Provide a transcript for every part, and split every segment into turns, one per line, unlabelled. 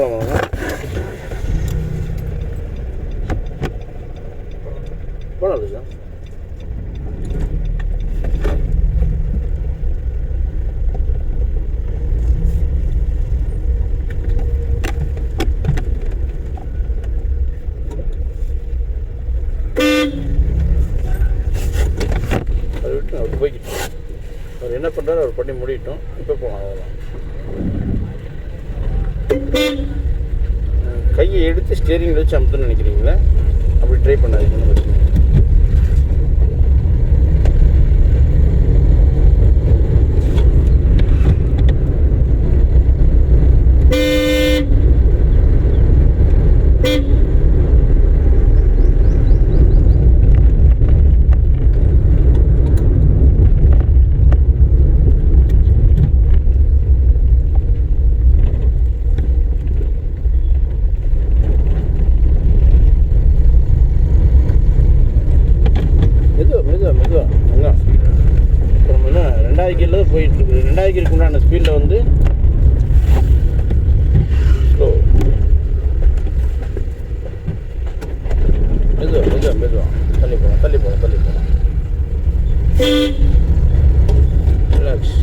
போகலாமா? போகலாம் சார். அதை விட்டு அவர் போய்கிட்டோம். அவர் என்ன பண்ணுறாரு அவர் பண்ணி முடிட்டோம். இப்போ போகலாம். அதெல்லாம் கையை எடுத்து ஸ்டேரிங்கில் வச்சு அமுத்துன்னு நினைக்கிறீங்களா? அப்படி ட்ரை பண்ணாதீங்கன்னு வச்சுக்கோங்க. போயிட்டுருக்கு. 2000 கீருக்கு உண்டான ஸ்பீடில் வந்து ஸ்லோ. மெதுவாக தள்ளி போகலாம். ரிலாக்ஸ்.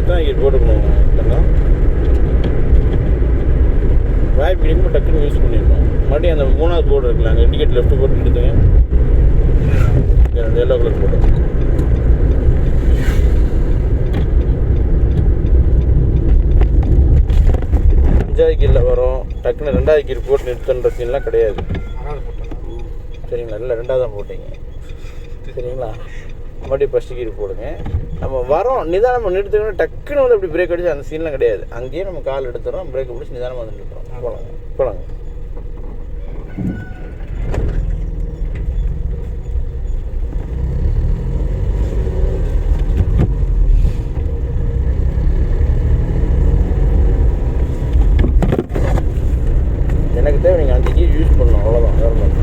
எத்தனை கீர் போட்டுக்கணும் இல்லைங்களா? வாய்ப்பு கிடைக்கும் டக்குன்னு யூஸ் பண்ணிடணும். மறுபடியும் அந்த 3வது போர்டு இருக்குல்ல, அங்கே இண்டிகேட் லெஃப்ட் போட்டு எடுத்துங்க. எல்லோ கலர் போட்டு 5வது கீரில் வரும். டக்குன்னு 2வது கீர் போட்டு நிறுத்துன்ற சீன்லாம் கிடையாது. சரிங்களா? இல்லை 2வது தான் போட்டீங்க. சரிங்களா? மறுபடியும் ஃபஸ்ட்டு கீர் போடுங்க. நம்ம வரோம் நிதானமாக நிறுத்துக்கணும். டக்குன்னு வந்து அப்படி பிரேக் அடிச்சு அந்த சீன்லாம் கிடையாது. அங்கேயே நம்ம கால் எடுத்துகிறோம், பிரேக் பிடிச்சி நிதானமாக வந்து நிறுத்துறோம். போலாங்க. எனக்கு தேவை நீங்கள் 5 கீர் யூஸ் பண்ணணும், அவ்வளோதான். வேறு மாதிரி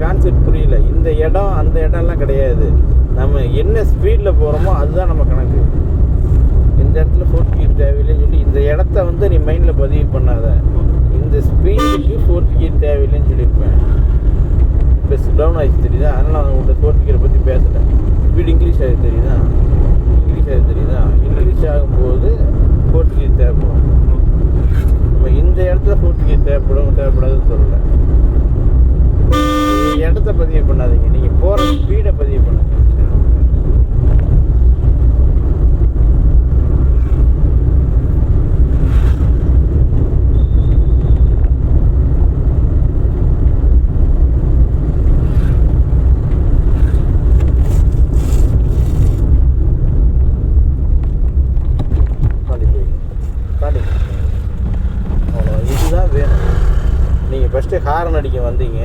கான்செப்ட் புரியல. இந்த இடம் அந்த இடம்லாம் கிடையாது. நம்ம என்ன ஸ்பீடில் போகிறோமோ அதுதான் நம்ம கணக்கு. இந்த இடத்துல 4th கீர் தேவையில்லைன்னு சொல்லி இந்த இடத்த வந்து நீ மைண்டில் பதிவு பண்ணாத. இந்த ஸ்பீடுக்கு 4th கீர் தேவையில்லைன்னு சொல்லியிருப்பேன். இப்போ டவுன் ஆகிடுச்சு தெரியுதா? அதனால் நான் உங்கள்கிட்ட 4th கீரை பற்றி பேசலை. ஸ்பீடு இன்க்ரீஸ் ஆகுது தெரியுதா? இன்க்ரீஸ் ஆகும்போது 4th கீர் தேவைப்படும். நம்ம இந்த இடத்துல 4th கீர் தேவைப்படாதுன்னு சொல்லலை. இடத்த பதிவு பண்ணாதீங்க, நீங்கள் போகிற ஸ்பீடை பதிவு பண்ணுங்க. ஹார்ன் அடிக்க வந்தீங்க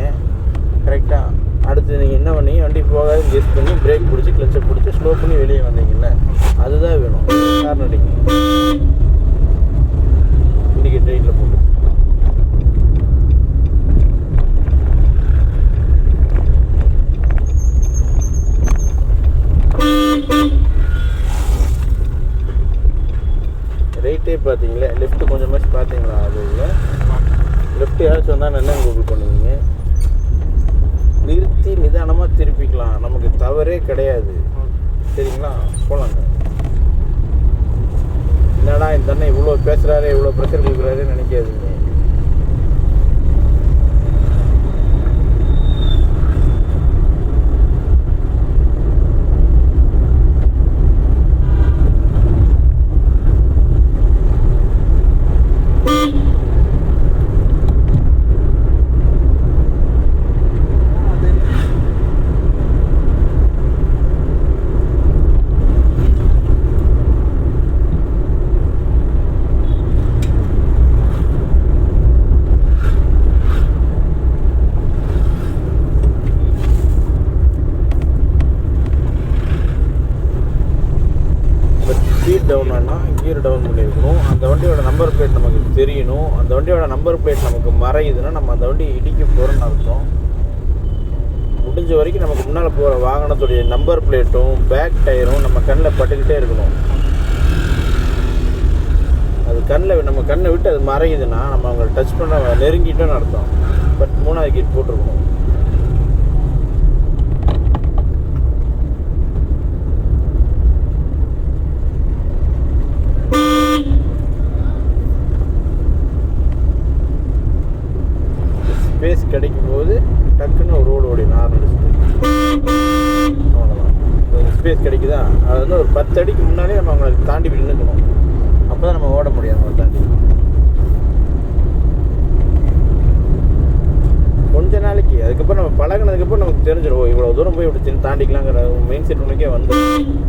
கரெக்டாக, அடுத்து நீங்கள் என்ன பண்ணீங்க, வண்டி போகாது கெஸ் பண்ணி பிரேக் பிடிச்சி கிளச்சை பிடிச்சி ஸ்லோ பண்ணி வெளியே வந்தீங்கல்ல, அதுதான் வேணும். ஹார்ன் அடிங்க, இண்டிகேட் ரைட்டில் போட்டு. ரைட்டே பார்த்தீங்களா, லெஃப்ட்டு கொஞ்சமாச்சு பார்த்தீங்களா, அது இல்லை லெஃப்ட் யாராச்சும் வந்தால் நல்லா கூகுள் பண்ணுவீங்க. நிறுத்தி நிதானமாக திருப்பிக்கலாம், நமக்கு தவறே கிடையாது. சரிங்களா, போகலாங்க. என்னடா இந்த அண்ணன் இவ்வளோ பேசுகிறாரு, இவ்வளோ ப்ரெஷர் கொடுக்குறாருன்னு நினைக்காதீங்க. ஸ்பீட் டவுன் ஆனால் கியர் டவுன் பண்ணியிருக்கணும். அந்த வண்டியோட நம்பர் பிளேட் நமக்கு தெரியணும். அந்த வண்டியோட நம்பர் பிளேட் நமக்கு மறையுதுன்னா நம்ம அந்த வண்டி இடிக்க போகிறோன்னு அர்த்தம். முடிஞ்ச வரைக்கும் நமக்கு முன்னால் போகிற வாகனத்துடைய நம்பர் பிளேட்டும் பேக் டயரும் நம்ம கண்ணில் பட்டுக்கிட்டே இருக்கணும். அது கண்ணில் நம்ம கண்ணை விட்டு அது மறையுதுன்னா நம்ம அவங்களை டச் பண்ண நெருங்கிட்டோன்னு அர்த்தம். பட் 3வது கீர் போட்டிருக்கணும். ஸ்பேஸ் கிடைக்கும் போது டக்குன்னு ஒரு ரோடு ஓடி நார்மல் அவ்வளோதான். ஸ்பேஸ் கிடைக்குதா, அது வந்து ஒரு 10 அடிக்கு முன்னாலே நம்ம அவங்களை தாண்டி நின்றுக்கணும். அப்போ தான் நம்ம ஓட முடியாது. அவங்களை தாண்டி கொஞ்ச நாளைக்கு, அதுக்கப்புறம் நம்ம பழகினதுக்கப்புறம் நமக்கு தெரிஞ்சிடும், இவ்வளோ தூரம் போய் இப்படி தாண்டிக்கலாங்கிற மெயின் செட் உனக்கே வந்துடும்.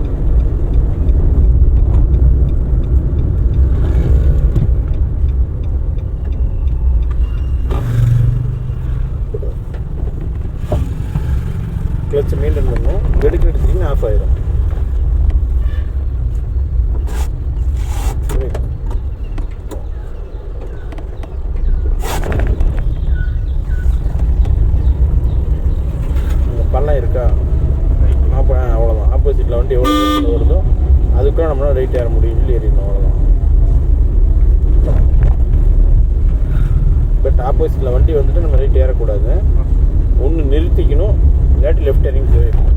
கிளச்சு மெயின்டைன் பண்ணணும். எடுக்க எடுத்திங்கன்னா ஆஃப் ஆயிடும். பள்ளம் இருக்கா, அவ்வளோதான். ஆப்போசிட்டில் வண்டி எவ்வளோ தூரத்தில் வருதோ அதுக்குள்ள நம்மளால் ரைட் ஏற முடியும், இல்லை ஏறிடணும், அவ்வளோதான். பட் ஆப்போசிட்டில் வண்டி வந்துட்டு நம்ம ரைட் ஏறக்கூடாது. ஒன்று நிறுத்திக்கணும், இல்லாட்டி லெஃப்ட் இறங்கி போயிடணும்.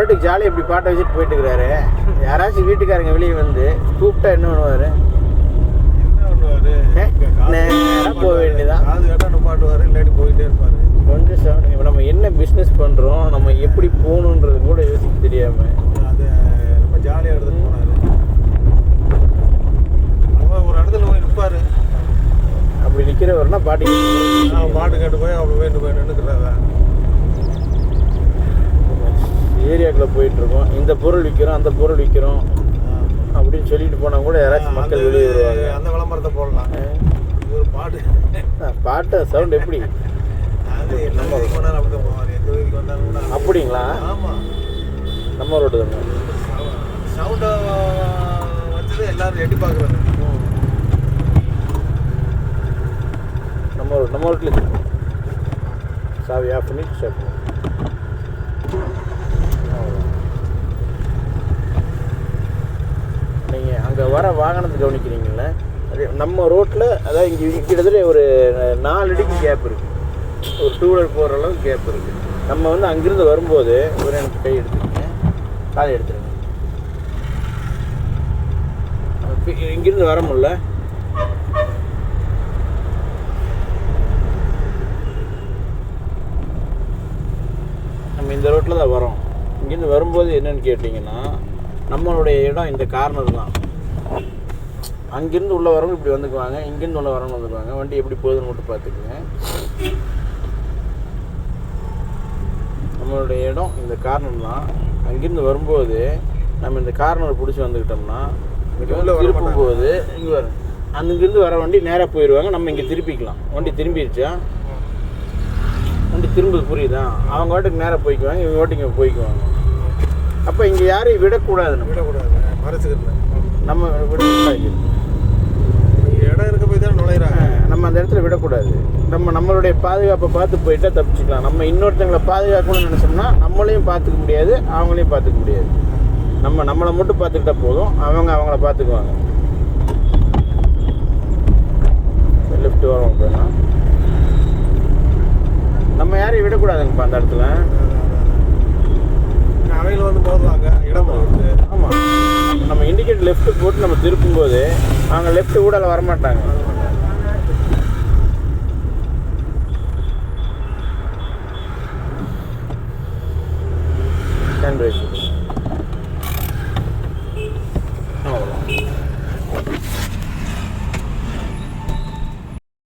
பாட்டுக்கு ஜாலியாக இப்படி பாட்டை வச்சுட்டு போயிட்டு இருக்கிறாரு. யாராச்சும் வீட்டுக்காரங்க வெளியே வந்து கூப்பிட்டா என்ன பண்ணுவார்? நேராக போக வேண்டியதான்.
அது கேட்டால் பாட்டுவார், இல்லாட்டி போயிட்டே இருப்பார்.
கொஞ்சம் சவுண்ட். இப்போ நம்ம என்ன பிஸ்னஸ் பண்ணுறோம், நம்ம எப்படி போகணுன்றது கூட யோசிக்க தெரியாமல்
அது ரொம்ப ஜாலியாக எடுத்துகிட்டு போனார். அவன் ஒரு இடத்துல போய் நிற்பார்.
அப்படி நிற்கிறவர்னா பாட்டு
பாட்டு கேட்டு போய் அப்படி வேண்டு போய் நின்றுக்கிறாங்க.
ஏரியாக்குள்ளே போயிட்டுருக்கோம், இந்த பொருள் விற்கிறோம் அந்த பொருள் விற்கிறோம் அப்படின்னு சொல்லிட்டு போனால் கூட யாராச்சும் மக்கள் வெளியே வருவாங்க.
அந்த விளம்பரத்தை போடலாம். ஒரு பாட்டு
பாட்டு சவுண்ட் எப்படி
அது நம்ம போனாலும் அப்படி தான் போவார். எங்கள் வீட்டுக்கு வந்தாலும் கூட.
அப்படிங்களா?
ஆமாம்,
நம்ம ரோடு தானே.
சவுண்டை வச்சது எல்லோரும் எட்டி பார்க்குறாங்க.
நம்ம ரோட்டில் சாவி ஆஃப் பண்ணி ஸ்டார்ட் பண்ணுவோம். நீங்கள் அங்கே வர வாகனத்தை கவனிக்கிறீங்கள, அது நம்ம ரோட்டில் அதாவது இங்கே கிட்டத்தட்ட ஒரு 4 அடிக்கு கேப் இருக்குது. ஒரு 2 வீலர் போகிற அளவுக்கு கேப் இருக்குது. நம்ம வந்து அங்கேருந்து வரும்போது ஒரு எனக்கு கை எடுத்துக்கங்க, காலை எடுத்துருங்க. இங்கேருந்து வர முடியல. நம்ம இந்த ரோட்டில் தான் வரோம். இங்கேருந்து வரும்போது என்னென்னு கேட்டிங்கன்னா, நம்மளுடைய இடம் இந்த கார்னர் தான். அங்கேருந்து உள்ளே வரவங்க இப்படி வந்துக்குவாங்க, இங்கேருந்து உள்ள வரவங்க வந்துக்குவாங்க. வண்டி எப்படி போகுதுன்னு மட்டும் பார்த்துக்குங்க. நம்மளுடைய இடம் இந்த கார்னர் தான். அங்கேருந்து வரும்போது நம்ம இந்த கார்னர் பிடிச்சி வந்துக்கிட்டோம்னா திருப்பும் போது இங்கே வரும். அங்கேருந்து வர வண்டி நேராக போயிடுவாங்க. நம்ம இங்கே திருப்பிக்கலாம். வண்டி திரும்பிடுச்சா, வண்டி திரும்புது, புரியுதா? அவங்க வாட்டுக்கு நேராக போய்க்குவாங்க, இவங்க வாட்டுக்கு இங்கே போய்க்குவாங்க. அப்போ இங்கே யாரையும் விடக்கூடாது. நம்ம
விடக்கூடாது, மறைச்சிக்கிறேன்.
நம்ம விடக்கூடாது.
இடம் இருக்க போய் தான் நுழையிறாங்க.
நம்ம அந்த இடத்துல விடக்கூடாது. நம்மளுடைய பாதுகாப்பை பார்த்து போயிட்டா தப்பிச்சுக்கலாம். நம்ம இன்னொருத்தங்களை பாதுகாக்கணும்னு நினச்சோம்னா நம்மளையும் பார்த்துக்க முடியாது, அவங்களையும் பார்த்துக்க முடியாது. நம்மளை மட்டும் பார்த்துக்கிட்டா போதும், அவங்கள பார்த்துக்குவாங்க. லெஃப்ட் வரோம் அப்படின்னா நம்ம யாரையும் விடக்கூடாதுங்கப்பா அந்த இடத்துல.
அவையில் வந்து போடுவாங்க இடம்.
ஆமாம், நம்ம இண்டிகேட்டர் லெஃப்ட்டு போட்டு நம்ம திருப்பும்போது அவங்க லெஃப்ட்டு கூட வரமாட்டாங்க. Hand brake